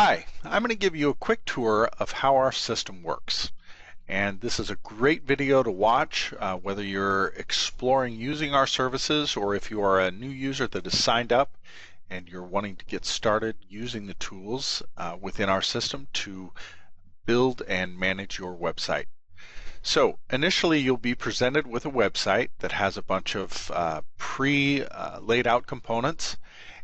Hi, I'm going to give you a quick tour of how our system works. And this is a great video to watch, whether you're exploring using our services or if you are a new user that has signed up and you're wanting to get started using the tools within our system to build and manage your website. So initially you'll be presented with a website that has a bunch of pre-laid out components.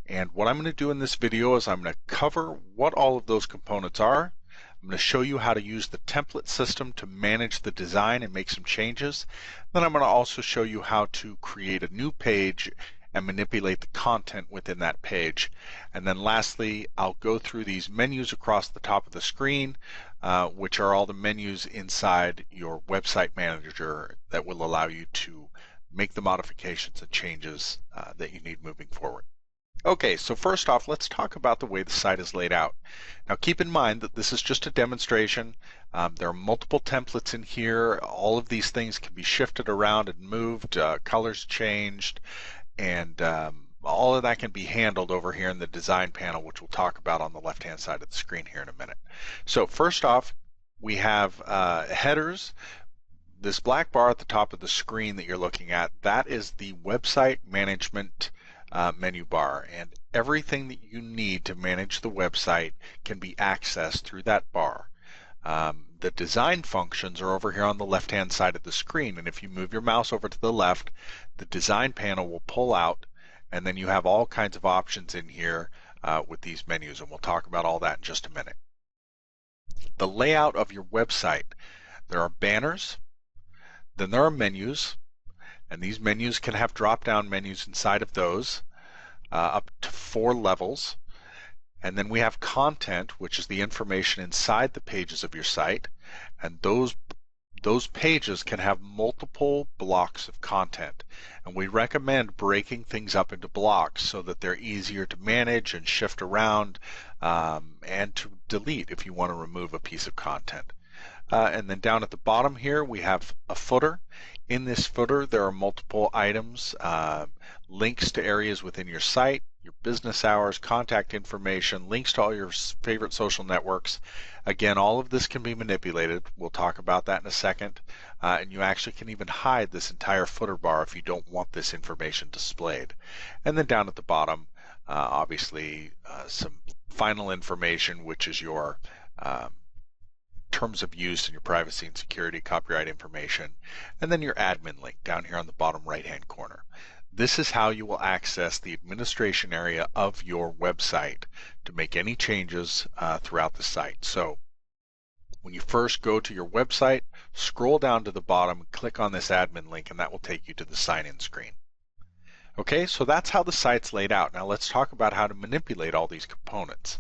And what I'm going to do in this video is I'm going to cover what all of those components are. I'm going to show you how to use the template system to manage the design and make some changes. Then I'm going to also show you how to create a new page and manipulate the content within that page. And then lastly, I'll go through these menus across the top of the screen, which are all the menus inside your website manager that will allow you to make the modifications and changes that you need moving forward. Okay, so first off, let's talk about the way the site is laid out. Now keep in mind that this is just a demonstration. There are multiple templates in here. All of these things can be shifted around and moved, colors changed, and all of that can be handled over here in the design panel, which we'll talk about on the left-hand side of the screen here in a minute. So first off, we have headers. This black bar at the top of the screen that you're looking at, that is the website management menu bar, and everything that you need to manage the website can be accessed through that bar. The design functions are over here on the left hand side of the screen, and if you move your mouse over to the left, the design panel will pull out, and then you have all kinds of options in here with these menus, and we'll talk about all that in just a minute. The layout of your website: there are banners, then there are menus, and these menus can have drop-down menus inside of those, up to 4 levels. And then we have content, which is the information inside the pages of your site, and those pages can have multiple blocks of content. And we recommend breaking things up into blocks so that they're easier to manage and shift around, and to delete if you want to remove a piece of content. And then down at the bottom here we have a footer. In this footer there are multiple items, links to areas within your site, your business hours, contact information, links to all your favorite social networks. Again, all of this can be manipulated. We'll talk about that in a second. And you actually can even hide this entire footer bar if you don't want this information displayed. And then down at the bottom, obviously some final information, which is your terms of use and your privacy and security, copyright information, and then your admin link down here on the bottom right hand corner. This is how you will access the administration area of your website to make any changes throughout the site. So when you first go to your website, scroll down to the bottom and click on this admin link, and that will take you to the sign-in screen. Okay, so that's how the site's laid out. Now let's talk about how to manipulate all these components.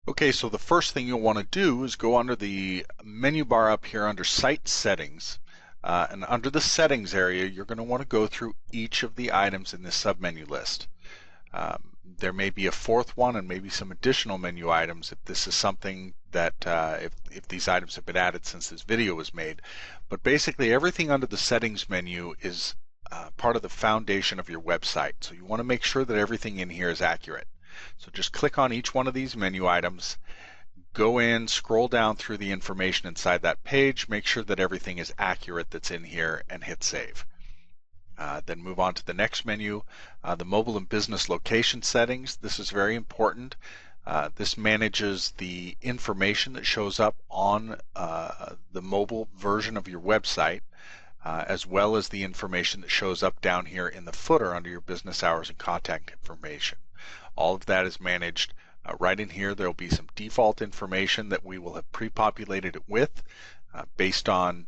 Okay, so the first thing you'll want to do is go under the menu bar up here under Site Settings, and under the Settings area you're going to want to go through each of the items in this submenu list. There may be a fourth one and maybe some additional menu items if this is something that if these items have been added since this video was made. But basically everything under the Settings menu is part of the foundation of your website, so you want to make sure that everything in here is accurate. So just click on each one of these menu items, go in, scroll down through the information inside that page, make sure that everything is accurate that's in here, and hit save. Then move on to the next menu, the mobile and business location settings. This is very important. This manages the information that shows up on the mobile version of your website, as well as the information that shows up down here in the footer under your business hours and contact information. All of that is managed right in here. There will be some default information that we will have pre-populated it with based on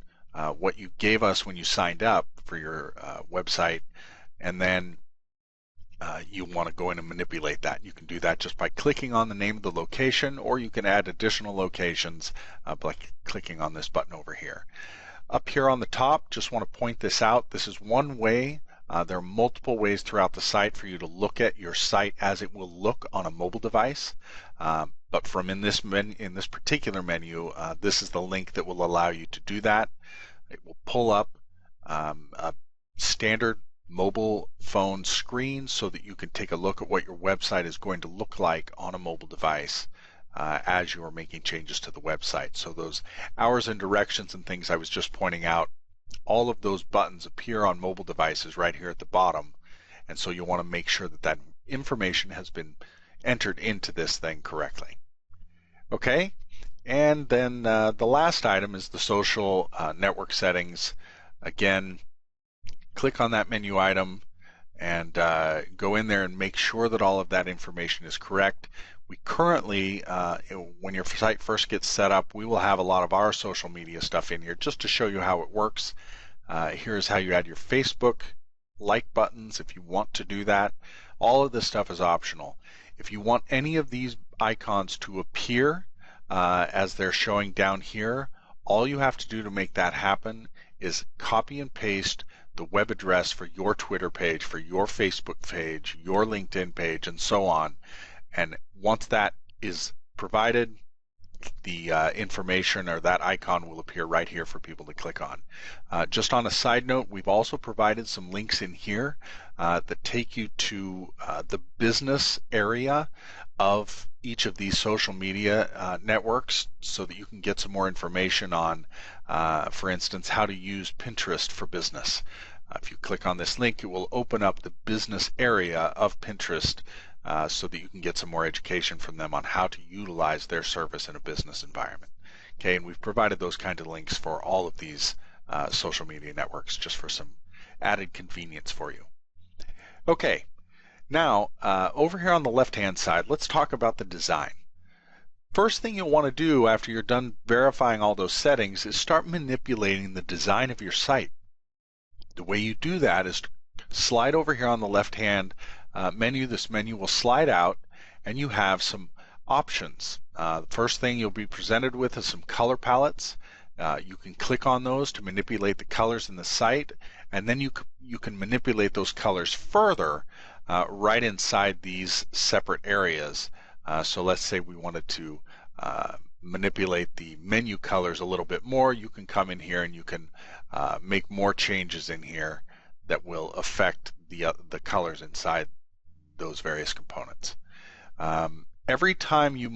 what you gave us when you signed up for your website, and then you want to go in and manipulate that. You can do that just by clicking on the name of the location, or you can add additional locations by clicking on this button over here. Up here on the top, just want to point this out. This is one way. There are multiple ways throughout the site for you to look at your site as it will look on a mobile device. But from in this particular menu, this is the link that will allow you to do that. It will pull up a standard mobile phone screen so that you can take a look at what your website is going to look like on a mobile device as you are making changes to the website. So those hours and directions and things I was just pointing out, all of those buttons appear on mobile devices right here at the bottom, and so you'll want to make sure that that information has been entered into this thing correctly. Okay, and then the last item is the social network settings. Again, click on that menu item and go in there and make sure that all of that information is correct. We currently, when your site first gets set up, we will have a lot of our social media stuff in here just to show you how it works. Here's how you add your Facebook like buttons if you want to do that. All of this stuff is optional. If you want any of these icons to appear as they're showing down here, all you have to do to make that happen is copy and paste the web address for your Twitter page, for your Facebook page, your LinkedIn page, and so on. And once that is provided, the information or that icon will appear right here for people to click on. Just on a side note, we've also provided some links in here that take you to the business area of each of these social media networks so that you can get some more information on, for instance, how to use Pinterest for business. If you click on this link, it will open up the business area of Pinterest so that you can get some more education from them on how to utilize their service in a business environment. Okay, and we've provided those kind of links for all of these social media networks just for some added convenience for you. Okay, now over here on the left-hand side, let's talk about the design. First thing you'll want to do after you're done verifying all those settings is start manipulating the design of your site. The way you do that is slide over here on the left-hand menu. This menu will slide out and you have some options. The first thing you'll be presented with is some color palettes. You can click on those to manipulate the colors in the site, and then you can manipulate those colors further right inside these separate areas. So let's say we wanted to manipulate the menu colors a little bit more. You can come in here and you can make more changes in here that will affect the colors inside those various components. Every time you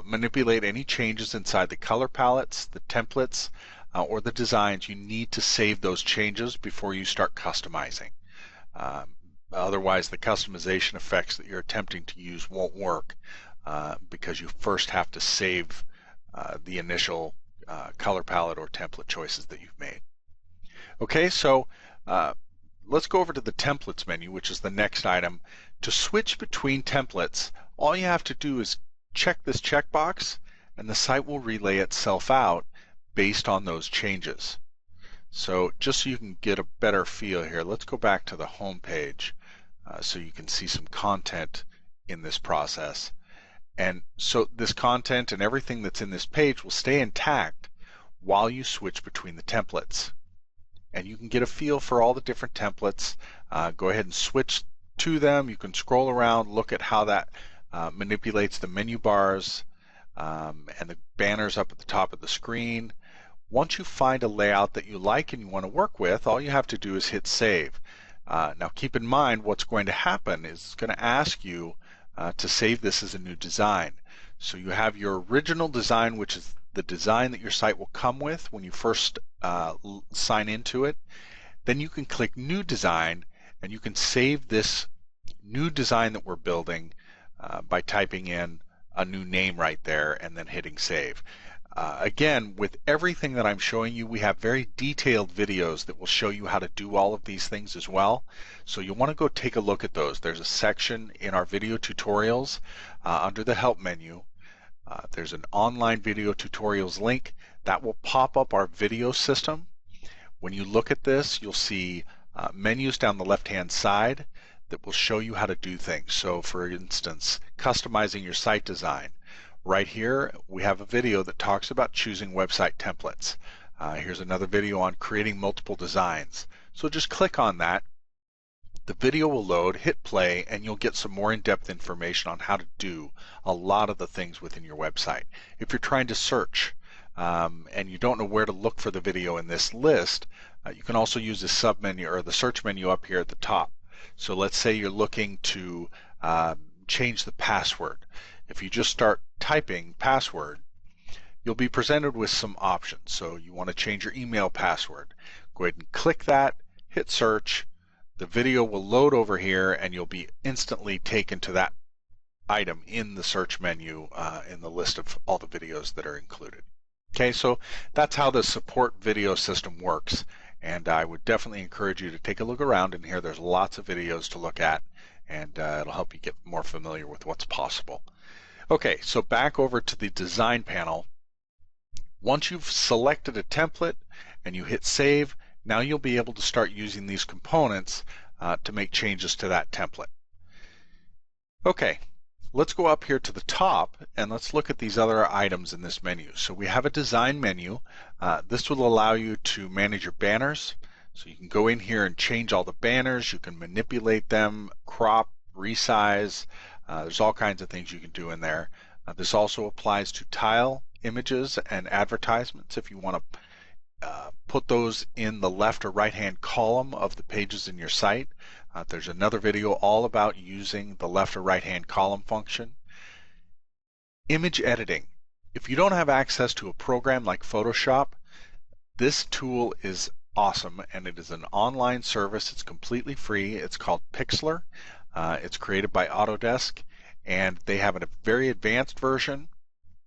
manipulate any changes inside the color palettes, the templates, or the designs, you need to save those changes before you start customizing. Otherwise, the customization effects that you're attempting to use won't work because you first have to save the initial color palette or template choices that you've made. Okay, so let's go over to the templates menu, which is the next item. To switch between templates, all you have to do is check this checkbox and the site will relay itself out based on those changes. So just so you can get a better feel here, let's go back to the home page so you can see some content in this process. And so this content and everything that's in this page will stay intact while you switch between the templates. And you can get a feel for all the different templates. Go ahead and switch to them. You can scroll around, look at how that manipulates the menu bars and the banners up at the top of the screen. Once you find a layout that you like and you want to work with, all you have to do is hit save. Now keep in mind what's going to happen is it's going to ask you to save this as a new design. So you have your original design, which is the design that your site will come with when you first sign into it. Then you can click New Design and you can save this new design that we're building by typing in a new name right there and then hitting save. Again, with everything that I'm showing you, we have very detailed videos that will show you how to do all of these things as well. So you'll want to go take a look at those. There's a section in our video tutorials under the help menu. There's an online video tutorials link that will pop up our video system. When you look at this, you'll see menus down the left-hand side that will show you how to do things. So for instance, customizing your site design. Right here, we have a video that talks about choosing website templates. Here's another video on creating multiple designs. So just click on that. The video will load, hit play, and you'll get some more in-depth information on how to do a lot of the things within your website. If you're trying to search and you don't know where to look for the video in this list, you can also use the submenu or the search menu up here at the top. So let's say you're looking to change the password. if you just start typing password, you'll be presented with some options. So you want to change your email password. Go ahead and click that, hit search. The video will load over here and you'll be instantly taken to that item in the search menu in the list of all the videos that are included. Okay, so that's how the support video system works, and I would definitely encourage you to take a look around. And here there's lots of videos to look at, and it'll help you get more familiar with what's possible. Okay, so back over to the design panel. Once you've selected a template and you hit save, now you'll be able to start using these components to make changes to that template. Okay, let's go up here to the top and let's look at these other items in this menu. So we have a design menu. This will allow you to manage your banners. So you can go in here and change all the banners. You can manipulate them, crop, resize. There's all kinds of things you can do in there. This also applies to tile images and advertisements if you want to put those in the left or right hand column of the pages in your site. There's another video all about using the left or right hand column function. Image editing. If you don't have access to a program like Photoshop, this tool is awesome, and it is an online service. It's completely free. It's called Pixlr. It's created by Autodesk, and they have a very advanced version,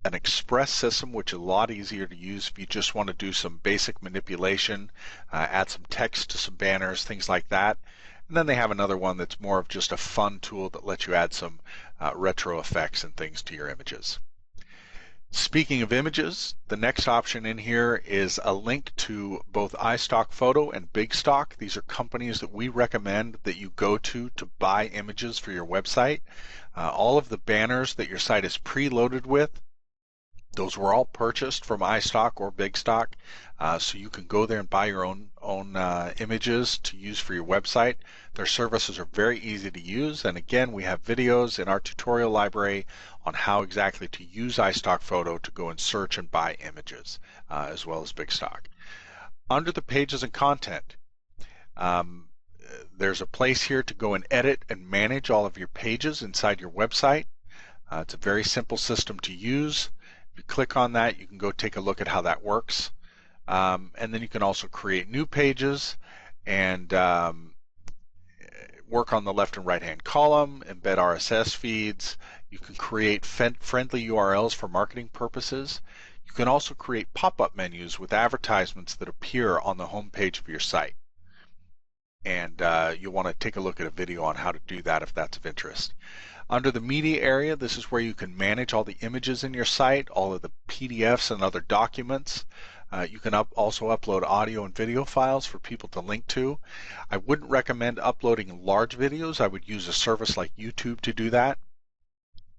an express system, which is a lot easier to use if you just want to do some basic manipulation, add some text to some banners, things like that. And then they have another one that's more of just a fun tool that lets you add some retro effects and things to your images. Speaking of images, the next option in here is a link to both iStock Photo and Big Stock. These are companies that we recommend that you go to buy images for your website. All of the banners that your site is preloaded with, those were all purchased from iStock or Big Stock, so you can go there and buy your own images to use for your website. Their services are very easy to use, and again, we have videos in our tutorial library on how exactly to use iStock Photo to go and search and buy images, as well as Big Stock. Under the pages and content, there's a place here to go and edit and manage all of your pages inside your website. It's a very simple system to use. If you click on that, you can go take a look at how that works. And then you can also create new pages and work on the left and right hand column, embed RSS feeds. You can create friendly URLs for marketing purposes. You can also create pop-up menus with advertisements that appear on the home page of your site. And you'll want to take a look at a video on how to do that if that's of interest. Under the media area, this is where you can manage all the images in your site, all of the PDFs and other documents. You can also upload audio and video files for people to link to. I wouldn't recommend uploading large videos. I would use a service like YouTube to do that.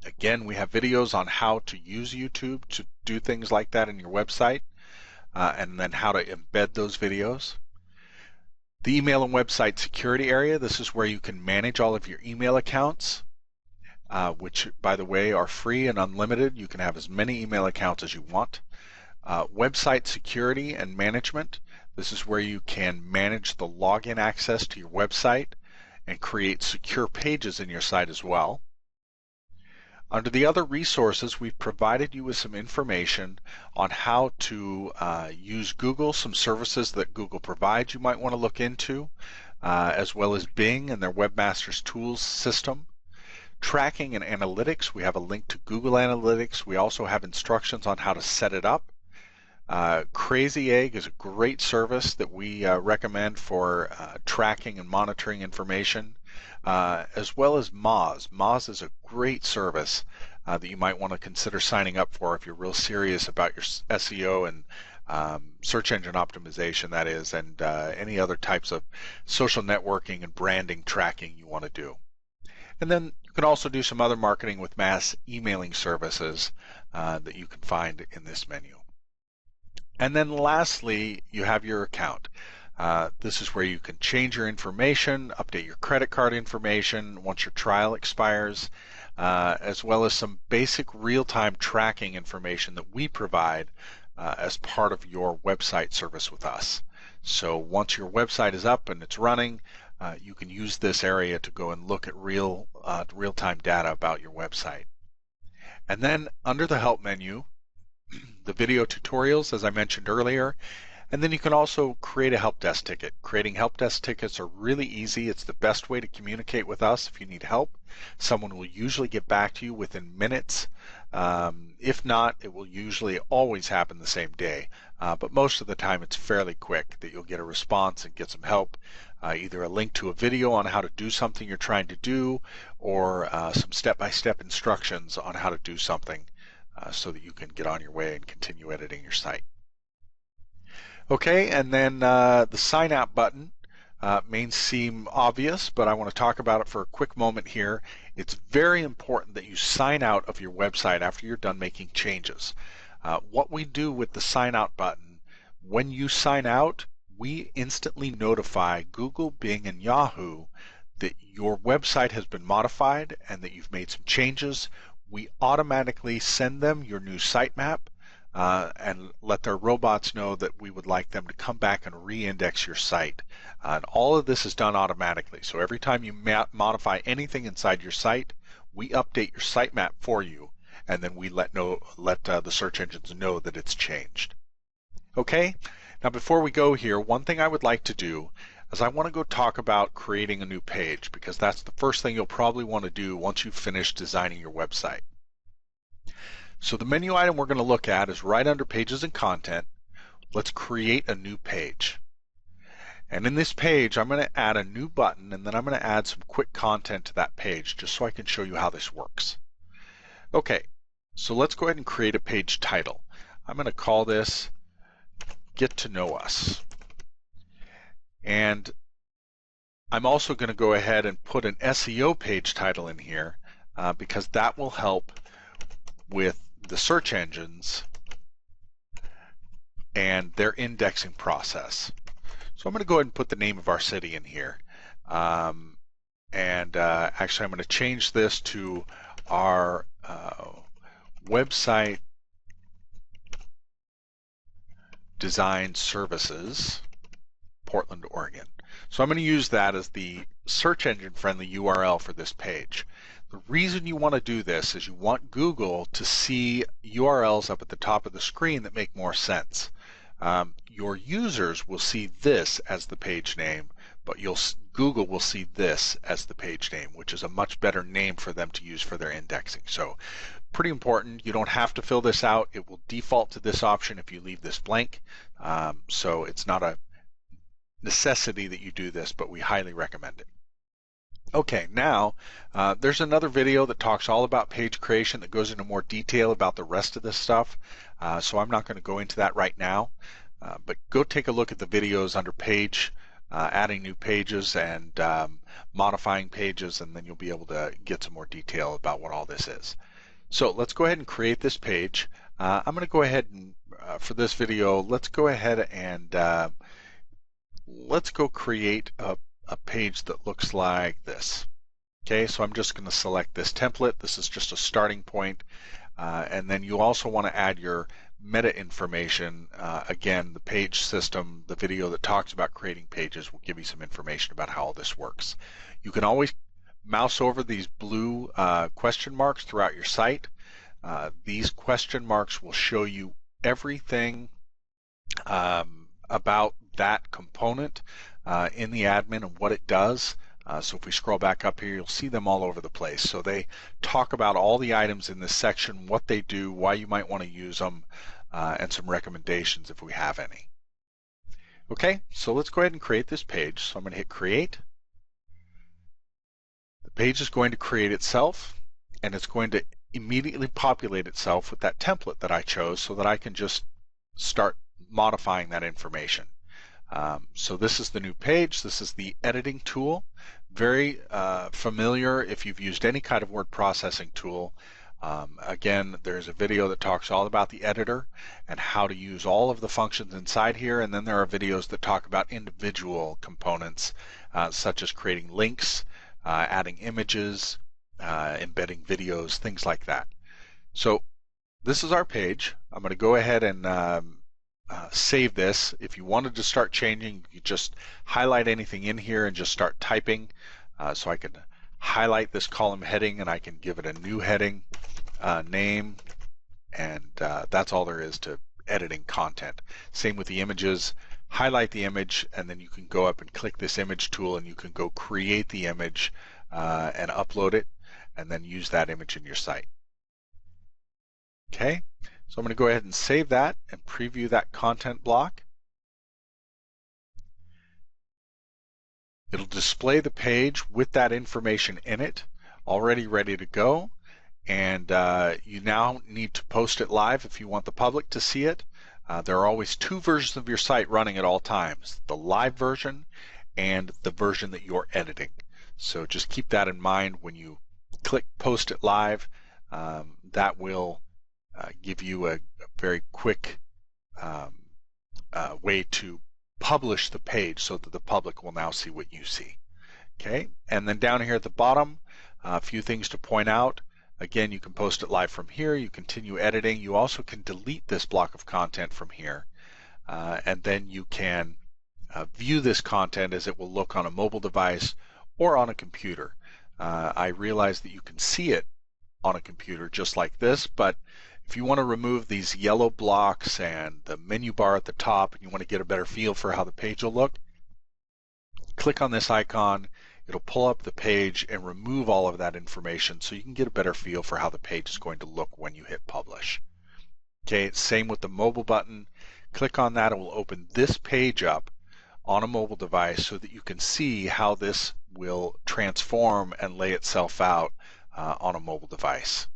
Again, we have videos on how to use YouTube to do things like that in your website, and then how to embed those videos. The email and website security area, this is where you can manage all of your email accounts, which, by the way, are free and unlimited. You can have as many email accounts as you want. Website security and management, this is where you can manage the login access to your website and create secure pages in your site as well. Under the other resources, we've provided you with some information on how to use Google, some services that Google provides you might want to look into, as well as Bing and their Webmasters Tools system. Tracking and analytics, we have a link to Google Analytics. We also have instructions on how to set it up. Crazy Egg is a great service that we recommend for tracking and monitoring information, as well as Moz. Moz is a great service that you might want to consider signing up for if you're real serious about your SEO and search engine optimization, that is, and any other types of social networking and branding tracking you want to do. And then you can also do some other marketing with mass emailing services that you can find in this menu. And then lastly, you have your account. This is where you can change your information, update your credit card information once your trial expires, as well as some basic real-time tracking information that we provide as part of your website service with us. So once your website is up and it's running, you can use this area to go and look at real-time data about your website. And then under the help menu, the video tutorials, as I mentioned earlier, and then you can also create a help desk ticket. Creating help desk tickets are really easy. It's the best way to communicate with us if you need help. Someone will usually get back to you within minutes. If not, it will usually always happen the same day. But most of the time it's fairly quick that you'll get a response and get some help. Either a link to a video on how to do something you're trying to do, or some step-by-step instructions on how to do something so that you can get on your way and continue editing your site. Okay, and then the sign out button may seem obvious, but I want to talk about it for a quick moment here. It's very important that you sign out of your website after you're done making changes. What we do with the sign out button, when you sign out, we instantly notify Google, Bing, and Yahoo that your website has been modified and that you've made some changes. We automatically send them your new sitemap. And let their robots know that we would like them to come back and re-index your site. And all of this is done automatically. So every time you modify anything inside your site, we update your sitemap for you, and then we let the search engines know that it's changed. Okay, now before we go here, one thing I would like to do is I want to go talk about creating a new page, because that's the first thing you'll probably want to do once you've finished designing your website. So the menu item we're going to look at is right under Pages and Content. Let's create a new page. And in this page, I'm going to add a new button, and then I'm going to add some quick content to that page just so I can show you how this works. Okay, so let's go ahead and create a page title. I'm going to call this Get to Know Us. And I'm also going to go ahead and put an SEO page title in here because that will help with the search engines and their indexing process. So I'm going to go ahead and put the name of our city in here. Actually, I'm going to change this to our website design services, Portland, Oregon. So I'm going to use that as the search engine friendly URL for this page. The reason you want to do this is you want Google to see URLs up at the top of the screen that make more sense. Your users will see this as the page name, but Google will see this as the page name, which is a much better name for them to use for their indexing. So pretty important. You don't have to fill this out. It will default to this option if you leave this blank. So it's not a necessity that you do this, but we highly recommend it. Okay, now there's another video that talks all about page creation that goes into more detail about the rest of this stuff. So I'm not going to go into that right now, but go take a look at the videos under page, adding new pages and modifying pages, and then you'll be able to get some more detail about what all this is. So let's go ahead and create this page. I'm going to go ahead and for this video, let's go ahead and let's go create a page that looks like this. Okay, so I'm just going to select this template. This is just a starting point, and then you also want to add your meta information. Again, the page system, the video that talks about creating pages will give you some information about how all this works. You can always mouse over these blue question marks throughout your site. These question marks will show you everything about that component in the admin and what it does. So if we scroll back up here, you'll see them all over the place. So they talk about all the items in this section, what they do, why you might want to use them, and some recommendations if we have any. Okay, so let's go ahead and create this page. So I'm going to hit Create. The page is going to create itself, and it's going to immediately populate itself with that template that I chose so that I can just start modifying that information. So this is the new page. This is the editing tool. Very familiar if you've used any kind of word processing tool. Again, there's a video that talks all about the editor and how to use all of the functions inside here, and then there are videos that talk about individual components such as creating links, adding images, embedding videos, things like that. So this is our page. I'm going to go ahead and save this. If you wanted to start changing, you just highlight anything in here and just start typing. So I can highlight this column heading and I can give it a new heading. name, and that's all there is to editing content. Same with the images. Highlight the image, and then you can go up and click this image tool, and you can go create the image and upload it, and then use that image in your site. Okay, so I'm going to go ahead and save that and preview that content block. It'll display the page with that information in it, already ready to go. And you now need to post it live if you want the public to see it. There are always two versions of your site running at all times, the live version and the version that you're editing. So just keep that in mind when you click post it live. That will give you a very quick way to publish the page so that the public will now see what you see. Okay, and then down here at the bottom, a few things to point out. Again, you can post it live from here. You continue editing. You also can delete this block of content from here. And then you can view this content as it will look on a mobile device or on a computer. I realize that you can see it on a computer just like this, but if you want to remove these yellow blocks and the menu bar at the top and you want to get a better feel for how the page will look, click on this icon. It'll pull up the page and remove all of that information so you can get a better feel for how the page is going to look when you hit publish. Okay, same with the mobile button. Click on that, it will open this page up on a mobile device so that you can see how this will transform and lay itself out on a mobile device.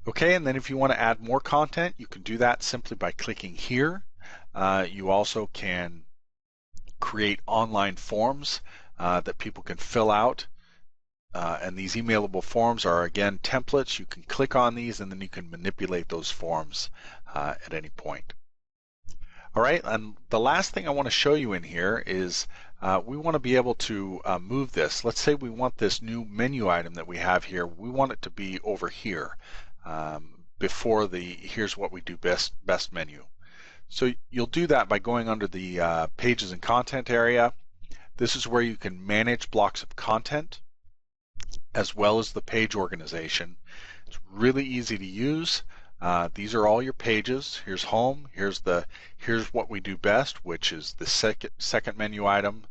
Okay, and then if you want to add more content, you can do that simply by clicking here. You also can create online forms that people can fill out. And these emailable forms are, again, templates. You can click on these and then you can manipulate those forms at any point. All right, and the last thing I want to show you in here is we want to be able to move this. Let's say we want this new menu item that we have here, we want it to be over here before the here's what we do best menu. So you'll do that by going under the pages and content area. This is where you can manage blocks of content as well as the page organization. It's really easy to use. These are all your pages. Here's home. Here's what we do best, which is the second menu item.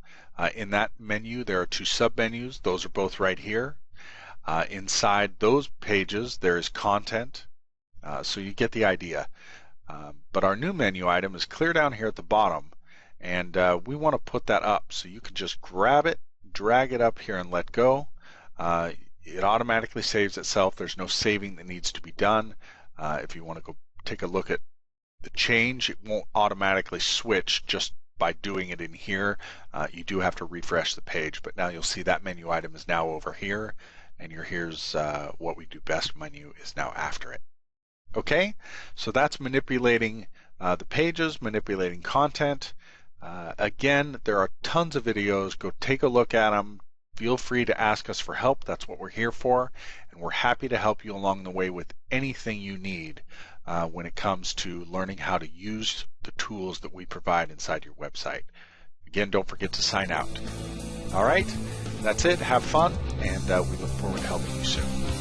In that menu, there are two sub-menus. Those are both right here. Inside those pages, there is content. So you get the idea. But our new menu item is clear down here at the bottom, and we want to put that up. So you can just grab it, drag it up here, and let go. It automatically saves itself. There's no saving that needs to be done. If you want to go take a look at the change, it won't automatically switch just by doing it in here. You do have to refresh the page, but now you'll see that menu item is now over here, and your here's what we do best menu is now after it. Okay, so that's manipulating the pages, manipulating content. Again, there are tons of videos. Go take a look at them. Feel free to ask us for help. That's what we're here for, and we're happy to help you along the way with anything you need when it comes to learning how to use the tools that we provide inside your website. Again, don't forget to sign out. All right, that's it. Have fun, and we look forward to helping you soon.